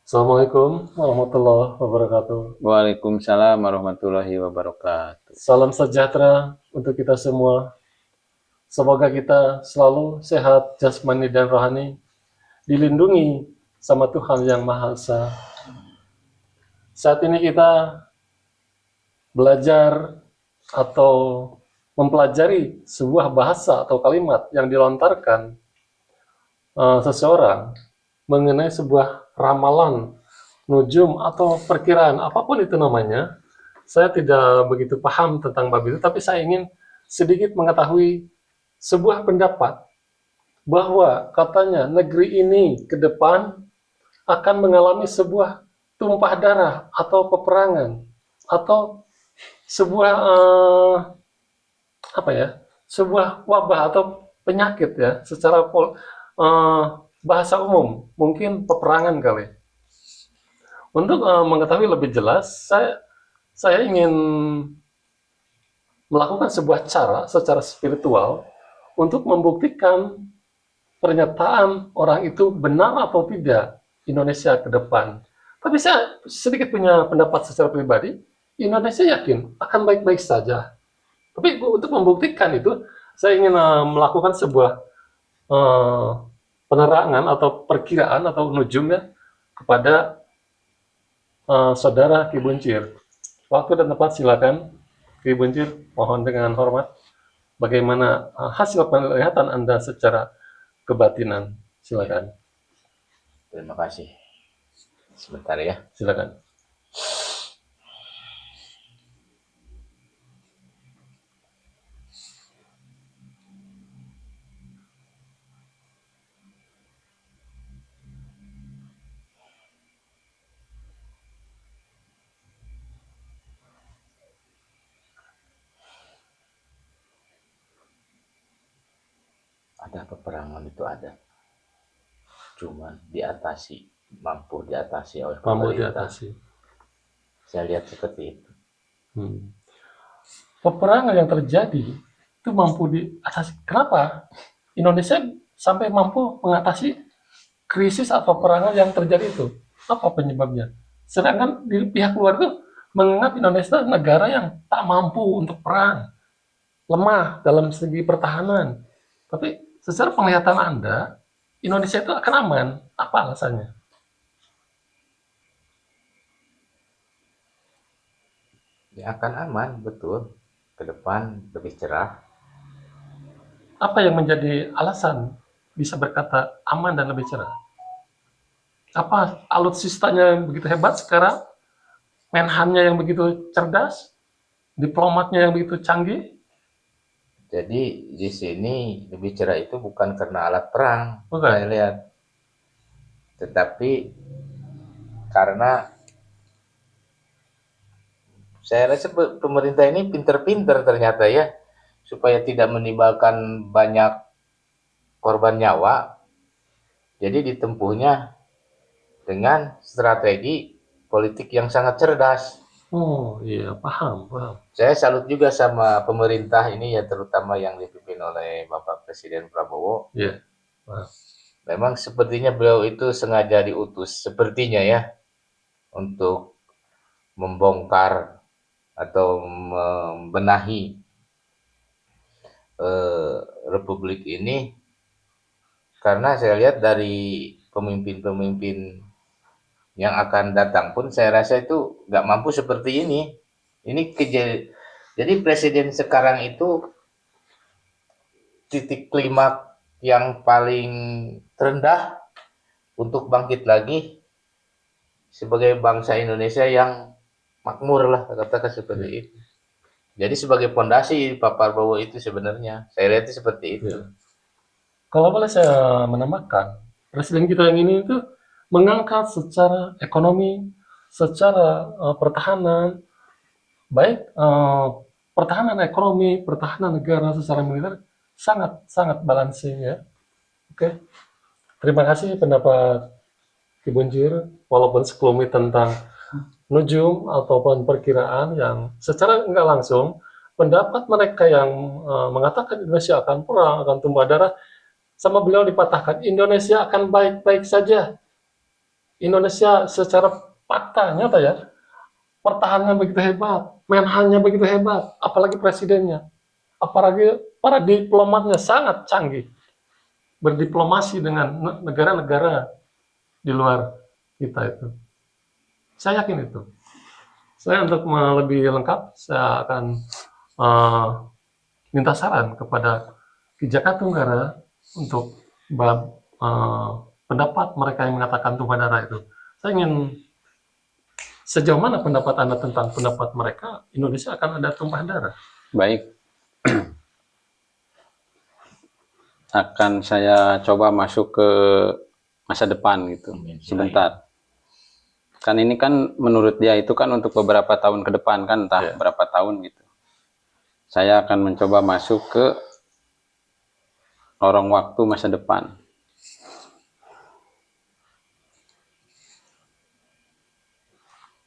Assalamualaikum warahmatullahi wabarakatuh. Waalaikumsalam warahmatullahi wabarakatuh. Salam sejahtera untuk kita semua. Semoga kita selalu sehat jasmani dan rohani, dilindungi sama Tuhan Yang Maha Esa. Saat ini kita belajar atau mempelajari sebuah bahasa atau kalimat yang dilontarkan seseorang mengenai sebuah ramalan, nujum atau perkiraan apapun itu namanya. Saya tidak begitu paham tentang bab itu, tapi saya ingin sedikit mengetahui sebuah pendapat bahwa katanya negeri ini ke depan akan mengalami sebuah tumpah darah atau peperangan atau sebuah apa ya, sebuah wabah atau penyakit ya, secara bahasa umum mungkin peperangan kali. Untuk mengetahui lebih jelas, saya ingin melakukan sebuah cara secara spiritual untuk membuktikan pernyataan orang itu benar atau tidak Indonesia ke depan. Tapi saya sedikit punya pendapat secara pribadi, Indonesia yakin akan baik-baik saja. Tapi untuk membuktikan itu, saya ingin melakukan sebuah uh, penerangan atau perkiraan atau nujum ya kepada saudara Ki Buncir. Waktu dan tempat silakan, Ki Buncir, mohon dengan hormat. Bagaimana hasil penglihatan Anda secara kebatinan? Silakan. Terima kasih. Sebentar ya. Silakan. Ada peperangan itu ada. Cuman mampu diatasi oleh Mampu pemerintah. diatasi. Saya lihat seperti itu. Peperangan yang terjadi itu mampu diatasi. Kenapa Indonesia sampai mampu mengatasi krisis atau peperangan yang terjadi itu? Apa penyebabnya? Sedangkan di pihak luar itu menganggap Indonesia negara yang tak mampu untuk perang, lemah dalam segi pertahanan. Tapi secara penglihatan Anda, Indonesia itu akan aman. Apa alasannya? Ya akan aman, betul. Ke depan lebih cerah. Apa yang menjadi alasan bisa berkata aman dan lebih cerah? Apa alutsistanya yang begitu hebat sekarang? Menhannya yang begitu cerdas? Diplomatnya yang begitu canggih? Jadi di sini lebih cerah itu bukan karena alat perang, saya Bukan. lihat. Tetapi karena saya rasa pemerintah ini pinter-pinter ternyata ya, supaya tidak menimbulkan banyak korban nyawa. Jadi ditempuhnya dengan strategi politik yang sangat cerdas. Oh iya, paham, paham. Saya salut juga sama pemerintah ini ya, terutama yang dipimpin oleh Bapak Presiden Prabowo. Iya, paham. Memang sepertinya beliau itu sengaja diutus, sepertinya ya, untuk membongkar atau membenahi Republik ini, karena saya lihat dari pemimpin-pemimpin yang akan datang pun saya rasa itu nggak mampu seperti ini. Ini jadi presiden sekarang itu titik klimak yang paling terendah untuk bangkit lagi sebagai bangsa Indonesia yang makmur lah, katakan seperti Iya, itu. Jadi sebagai pondasi Pak Prabowo itu sebenarnya saya lihat seperti itu. iya. Kalau boleh saya menambahkan, presiden kita yang ini itu mengangkat secara ekonomi, secara pertahanan, baik pertahanan ekonomi, pertahanan negara secara militer sangat sangat balancing ya. Oke, terima kasih pendapat Ki Bunjir, walaupun sekelumit tentang nujum ataupun perkiraan yang secara nggak langsung pendapat mereka yang mengatakan Indonesia akan perang, akan tumpah darah, sama beliau dipatahkan Indonesia akan baik-baik saja. Indonesia secara fakta nyata ya, pertahanannya begitu hebat, menhannya begitu hebat, apalagi presidennya, apalagi para diplomatnya sangat canggih, berdiplomasi dengan negara-negara di luar kita itu. Saya yakin itu. Saya untuk lebih lengkap, saya akan uh, minta saran kepada Ki Jaka Tunggara untuk pendapat mereka yang mengatakan tumpah darah itu. Saya ingin sejauh mana pendapat Anda tentang pendapat mereka Indonesia akan ada tumpah darah? Baik, akan saya coba masuk ke masa depan gitu, sebentar. Kan ini kan menurut dia itu kan untuk beberapa tahun ke depan kan, entah berapa tahun gitu. Saya akan mencoba masuk ke lorong waktu masa depan.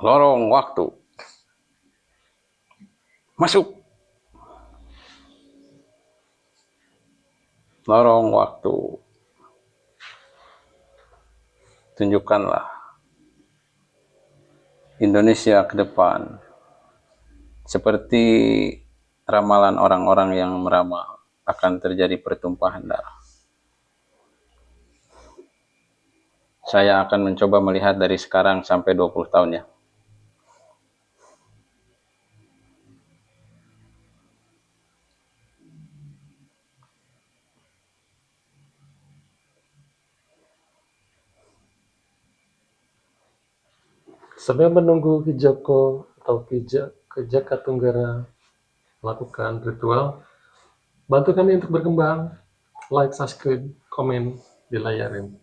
Lorong waktu. Masuk. Lorong waktu. Tunjukkanlah Indonesia ke depan seperti ramalan orang-orang yang meramal akan terjadi pertumpahan darah. Saya akan mencoba melihat dari sekarang sampai 20 tahun ya. Sambil menunggu Ki Joko atau Ki Jaka Tunggara melakukan ritual, bantu kami untuk berkembang, like, subscribe, komen di layarin.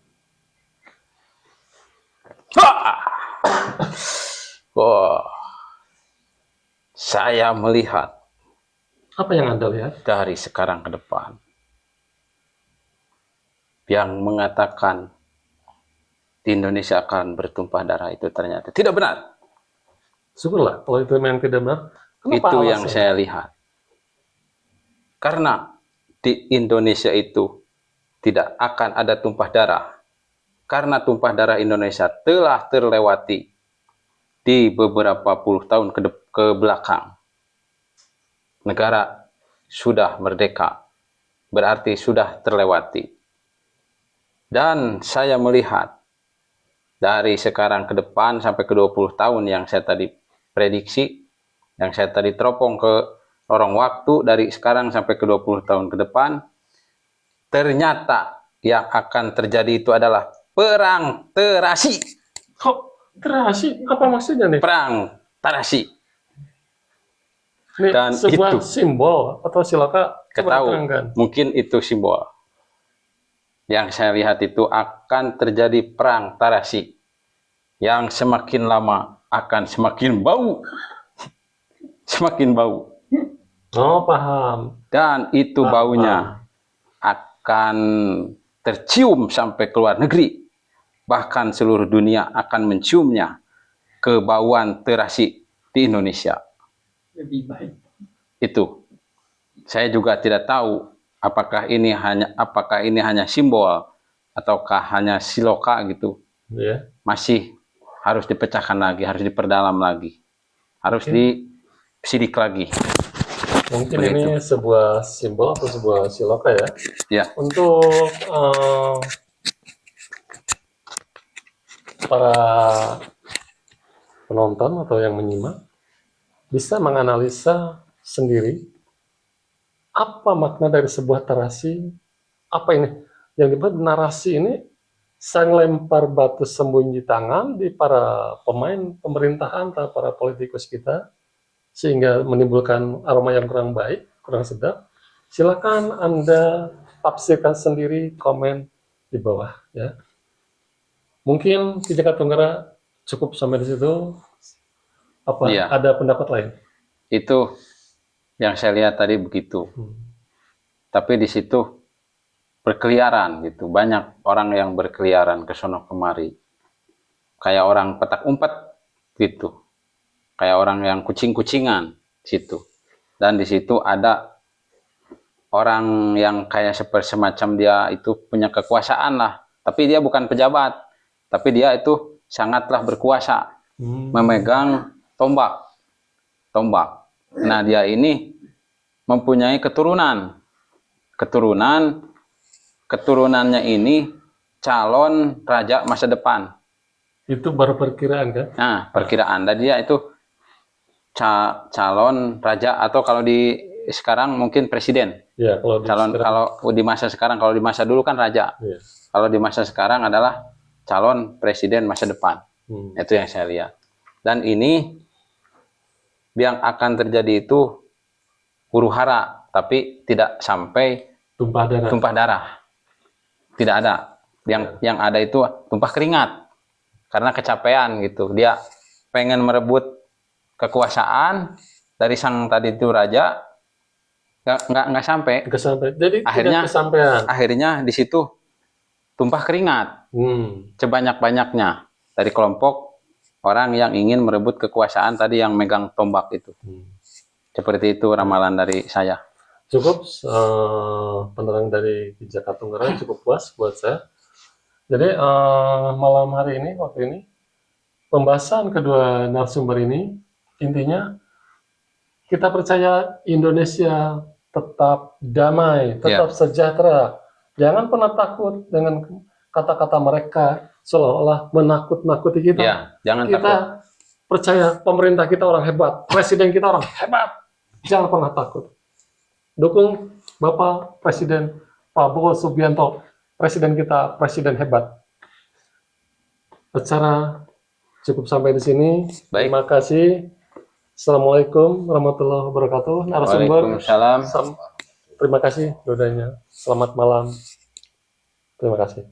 Wah, saya melihat Apa yang Anda lihat? dari sekarang ke depan yang mengatakan di Indonesia akan bertumpah darah itu ternyata tidak benar. Syukurlah kalau itu memang tidak benar. Kenapa Itu yang alasannya? saya lihat. Karena di Indonesia itu tidak akan ada tumpah darah. Karena tumpah darah Indonesia telah terlewati di beberapa puluh tahun ke belakang. Negara sudah merdeka, berarti sudah terlewati. Dan saya melihat dari sekarang ke depan sampai ke 20 tahun yang saya tadi prediksi, yang saya tadi teropong ke lorong waktu dari sekarang sampai ke 20 tahun ke depan, ternyata yang akan terjadi itu adalah perang terasi. Kok terasi? Apa maksudnya nih? Perang terasi. Ini Dan sebuah itu simbol atau silakan coba terangkan. Mungkin itu simbol. Yang saya lihat itu akan terjadi perang terasi. Yang semakin lama akan semakin bau. Semakin bau. Oh, paham. Dan itu baunya akan tercium sampai ke luar negeri. Bahkan seluruh dunia akan menciumnya, kebauan terasi di Indonesia. Lebih baik. Itu. Saya juga tidak tahu apakah ini hanya simbol ataukah hanya siloka gitu. Yeah. Masih harus dipecahkan lagi, harus diperdalam lagi. Harus disidik lagi. Mungkin Begitu. ini sebuah simbol atau sebuah siloka ya. Ya. Untuk para penonton atau yang menyimak bisa menganalisa sendiri apa makna dari sebuah narasi. Apa ini? Yang disebut narasi ini sang lempar batu sembunyi tangan di para pemain pemerintahan atau para politikus kita sehingga menimbulkan aroma yang kurang baik, kurang sedap. Silakan Anda tafsirkan sendiri, komen di bawah ya. Mungkin Ki Jaka Tunggara cukup sampai di situ. Apa Iya. ada pendapat lain? Itu yang saya lihat tadi begitu. Tapi di situ berkeliaran gitu. Banyak orang yang berkeliaran ke sono kemari. Kayak orang petak umpet gitu. Kayak orang yang kucing-kucingan situ. Dan di situ ada orang yang kayak semacam dia itu punya kekuasaan lah. Tapi dia bukan pejabat. tapi dia itu sangatlah berkuasa, memegang tombak. Nah, dia ini mempunyai keturunannya ini calon raja masa depan. Itu baru perkiraan kan? Nah, perkiraan. Dan dia itu calon raja, atau kalau di sekarang mungkin presiden. Ya, kalau di masa sekarang, kalau di masa dulu kan raja. Ya. Kalau di masa sekarang adalah calon presiden masa depan. Itu yang saya lihat. Dan ini yang akan terjadi itu huru-hara, tapi tidak sampai tumpah darah. Tidak ada. Yang ada itu tumpah keringat. Karena kecapean gitu. Dia pengen merebut kekuasaan dari sang tadi itu raja, nggak sampai. Jadi akhirnya tidak kesampaian. Akhirnya di situ tumpah keringat sebanyak-banyaknya dari kelompok orang yang ingin merebut kekuasaan tadi yang megang tombak itu. Seperti itu ramalan dari saya. Cukup penerang dari Jakarta Tunggal cukup puas buat saya. Jadi malam hari ini, waktu ini, pembahasan kedua narasumber ini intinya kita percaya Indonesia tetap damai, tetap sejahtera. Jangan pernah takut dengan kata-kata mereka seolah-olah menakut-nakuti kita. Jangan kita takut. Percaya pemerintah kita orang hebat, presiden kita orang hebat. Jangan pernah takut. Dukung Bapak Presiden Prabowo Subianto, presiden kita, presiden hebat. Acara cukup sampai di sini. Baik. Terima kasih. Assalamualaikum warahmatullahi wabarakatuh. Narasumber. Waalaikumsalam. Terima kasih dodanya. Selamat malam. Terima kasih.